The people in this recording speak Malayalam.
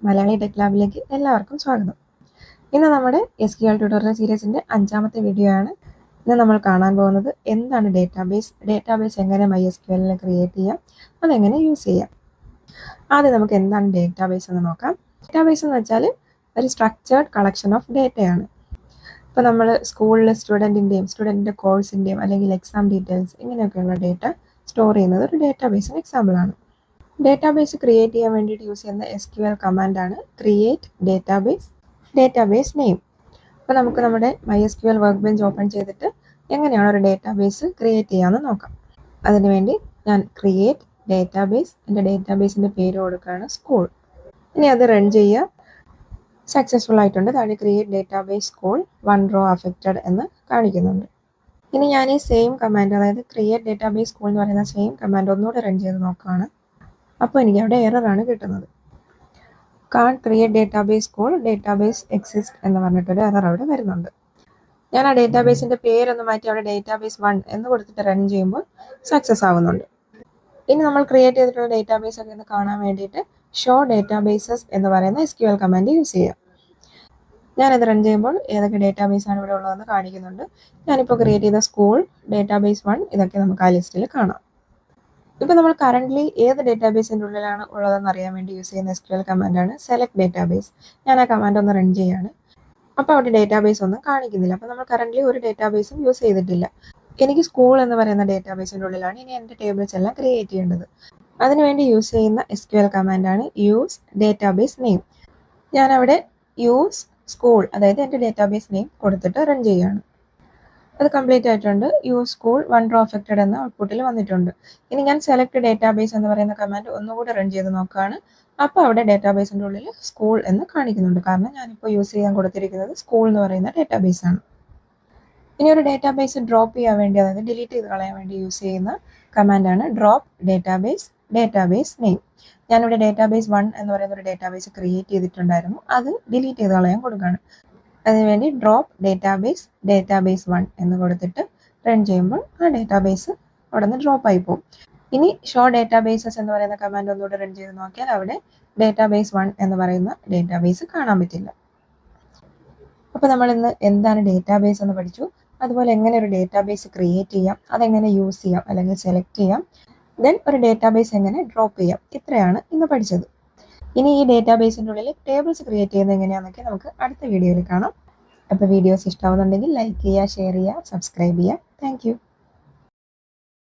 മലയാളി ടെക് ലാബിലേക്ക് എല്ലാവർക്കും സ്വാഗതം. ഇന്ന് നമ്മുടെ SQL ട്യൂട്ടോറിയൽ സീരീസിന്റെ 5ാമത്തെ വീഡിയോ ആണ്. ഇന്ന് നമ്മൾ കാണാൻ പോകുന്നത് എന്താണ് ഡേറ്റാബേസ് എങ്ങനെ MySQL ക്രിയേറ്റ് ചെയ്യാം, അതെങ്ങനെ യൂസ് ചെയ്യാം. ആദ്യം നമുക്ക് എന്താണ് ഡേറ്റാബേസ് എന്ന് നോക്കാം. ഡേറ്റാബേസ് എന്ന് വെച്ചാൽ ഒരു സ്ട്രക്ചേർഡ് കളക്ഷൻ ഓഫ് ഡേറ്റയാണ്. ഇപ്പോൾ നമ്മൾ സ്കൂളിൽ സ്റ്റുഡൻറ്റിൻ്റെ കോഴ്സിൻ്റെയും അല്ലെങ്കിൽ എക്സാം ഡീറ്റെയിൽസ് ഇങ്ങനെയൊക്കെയുള്ള ഡേറ്റ സ്റ്റോർ ചെയ്യുന്നത് ഒരു ഡേറ്റാബേസിന് എക്സാമ്പിളാണ്. ഡേറ്റാബേസ് ക്രിയേറ്റ് ചെയ്യാൻ വേണ്ടിയിട്ട് യൂസ് ചെയ്യുന്ന SQL കമാൻഡാണ് ക്രിയേറ്റ് ഡേറ്റാബേസ് നെയിം. അപ്പോൾ നമുക്ക് നമ്മുടെ MySQL വർക്ക് ബെഞ്ച് ഓപ്പൺ ചെയ്തിട്ട് എങ്ങനെയാണ് ഒരു ഡേറ്റാബേസ് ക്രിയേറ്റ് ചെയ്യാമെന്ന് നോക്കാം. അതിനുവേണ്ടി ഞാൻ ക്രിയേറ്റ് ഡേറ്റാബേസ്, എൻ്റെ ഡേറ്റാബേസിൻ്റെ പേര് കൊടുക്കുകയാണ് സ്കൂൾ. ഇനി അത് റൺ ചെയ്യുക. സക്സസ്ഫുൾ ആയിട്ടുണ്ട്. താഴെ create database school 1 row affected എന്ന് കാണിക്കുന്നുണ്ട്. ഇനി ഞാൻ ഈ സെയിം കമാൻഡ്, അതായത് ക്രിയേറ്റ് ഡേറ്റാബേസ് സ്കൂൾ എന്ന് പറയുന്ന സെയിം കമാൻഡ് ഒന്നുകൂടെ റൺ ചെയ്ത് നോക്കുകയാണ്. അപ്പോൾ എനിക്ക് അവിടെ എററാണ് കിട്ടുന്നത്. Can't create database school, database exist എന്ന് പറഞ്ഞിട്ടൊരു എറർ അവിടെ വരുന്നുണ്ട്. ഞാൻ ആ ഡേറ്റാബേസിൻ്റെ പേരൊന്ന് മാറ്റി അവിടെ ഡേറ്റാബേസ് 1 എന്ന് കൊടുത്തിട്ട് റൺ ചെയ്യുമ്പോൾ സക്സസ് ആവുന്നുണ്ട്. ഇനി നമ്മൾ ക്രിയേറ്റ് ചെയ്തിട്ടുള്ള ഡേറ്റാബേസ് ഒക്കെ ഒന്ന് കാണാൻ വേണ്ടിയിട്ട് ഷോ ഡേറ്റാബേസസ് എന്ന് പറയുന്ന SQL കമാൻഡ് യൂസ് ചെയ്യാം. ഞാനത് റൺ ചെയ്യുമ്പോൾ ഏതൊക്കെ ഡേറ്റാബേസാണ് ഇവിടെ ഉള്ളതെന്ന് കാണിക്കുന്നുണ്ട്. ഞാനിപ്പോൾ ക്രിയേറ്റ് ചെയ്ത സ്കൂൾ, ഡേറ്റാബേസ് 1 ഇതൊക്കെ നമുക്ക് ആ ലിസ്റ്റിൽ കാണാം. ഇപ്പോൾ നമ്മൾ കറൻ്റ്ലി ഏത് ഡേറ്റാബേസിൻ്റെ ഉള്ളിലാണ് ഉള്ളതെന്ന് അറിയാൻ വേണ്ടി യൂസ് ചെയ്യുന്ന SQL കമാൻഡാണ് സെലക്ട് ഡേറ്റാബേസ്. ഞാൻ ആ കമാൻഡ് ഒന്ന് റൺ ചെയ്യാണ്. അപ്പോൾ അവിടെ ഡേറ്റാബേസ് ഒന്നും കാണിക്കുന്നില്ല. അപ്പോൾ നമ്മൾ കറൻ്റ്ലി ഒരു ഡേറ്റാബേസും യൂസ് ചെയ്തിട്ടില്ല. എനിക്ക് സ്കൂൾ എന്ന് പറയുന്ന ഡേറ്റാബേസിൻ്റെ ഉള്ളിലാണ് ഇനി എൻ്റെ ടേബിൾസ് എല്ലാം ക്രിയേറ്റ് ചെയ്യേണ്ടത്. അതിനുവേണ്ടി യൂസ് ചെയ്യുന്ന SQL കമാൻഡാണ് യൂസ് ഡേറ്റാബേസ് നെയിം. ഞാനവിടെ യൂസ് സ്കൂൾ, അതായത് എൻ്റെ ഡേറ്റാബേസ് നെയിം കൊടുത്തിട്ട് റൺ ചെയ്യുകയാണ്. അത് കംപ്ലീറ്റ് ആയിട്ടുണ്ട്. യൂസ് സ്കൂൾ 1 റോ അഫക്റ്റഡ് എന്ന ഔട്ട്പുട്ടിൽ വന്നിട്ടുണ്ട്. ഇനി ഞാൻ സെലക്ട് ഡേറ്റാബേസ് എന്ന് പറയുന്ന കമാൻഡ് ഒന്നുകൂടെ റൺ ചെയ്ത് നോക്കുകയാണ്. അപ്പോൾ അവിടെ ഡേറ്റാബേസിൻ്റെ ഉള്ളിൽ സ്കൂൾ എന്ന് കാണിക്കുന്നുണ്ട്. കാരണം ഞാനിപ്പോൾ യൂസ് ചെയ്യാൻ കൊടുത്തിരിക്കുന്നത് സ്കൂൾ എന്ന് പറയുന്ന ഡേറ്റാബേസ് ആണ്. ഇനി ഒരു ഡേറ്റാബേസ് ഡ്രോപ്പ് ചെയ്യാൻ വേണ്ടി, അതായത് ഡിലീറ്റ് ചെയ്ത് കളയാൻ വേണ്ടി യൂസ് ചെയ്യുന്ന കമാൻഡാണ് ഡ്രോപ്പ് ഡേറ്റാബേസ് നെയിം. ഞാനിവിടെ ഡേറ്റാബേസ് 1 എന്ന് പറയുന്ന ഒരു ഡേറ്റാബേസ് ക്രിയേറ്റ് ചെയ്തിട്ടുണ്ടായിരുന്നു. അത് ഡിലീറ്റ് ചെയ്ത് കളയാൻ കൊടുക്കുകയാണ്. അതിനുവേണ്ടി ഡ്രോപ്പ് ഡേറ്റാബേസ് 1 എന്ന് കൊടുത്തിട്ട് റൺ ചെയ്യുമ്പോൾ ആ ഡേറ്റാബേസ് അവിടെ നിന്ന് ഡ്രോപ്പ് ആയി പോകും. ഇനി ഷോ ഡേറ്റാബേസസ് എന്ന് പറയുന്ന കമാൻഡ് ഒന്നുകൂടെ റൺ ചെയ്ത് നോക്കിയാൽ അവിടെ ഡേറ്റാബേസ് 1 എന്ന് പറയുന്ന ഡേറ്റാബേസ് കാണാൻ പറ്റില്ല. അപ്പോൾ നമ്മൾ ഇന്ന് എന്താണ് ഡേറ്റാബേസ് എന്ന് പഠിച്ചു. അതുപോലെ എങ്ങനെ ഒരു ഡേറ്റാബേസ് ക്രിയേറ്റ് ചെയ്യാം, അതെങ്ങനെ യൂസ് ചെയ്യാം അല്ലെങ്കിൽ സെലക്ട് ചെയ്യാം, ദെൻ ഒരു ഡേറ്റാബേസ് എങ്ങനെ ഡ്രോപ്പ് ചെയ്യാം, ഇത്രയാണ് ഇന്ന് പഠിച്ചത്. ഇനി ഈ ഡേറ്റാബേസിൻ്റെ ഉള്ളിൽ ടേബിൾസ് ക്രിയേറ്റ് ചെയ്യുന്നത് എങ്ങനെയാണെന്നൊക്കെ നമുക്ക് അടുത്ത വീഡിയോയിൽ കാണാം. അപ്പോൾ വീഡിയോസ് ഇഷ്ടമാവുന്നുണ്ടെങ്കിൽ ലൈക്ക് ചെയ്യുക, ഷെയർ ചെയ്യുക, സബ്സ്ക്രൈബ് ചെയ്യുക. താങ്ക്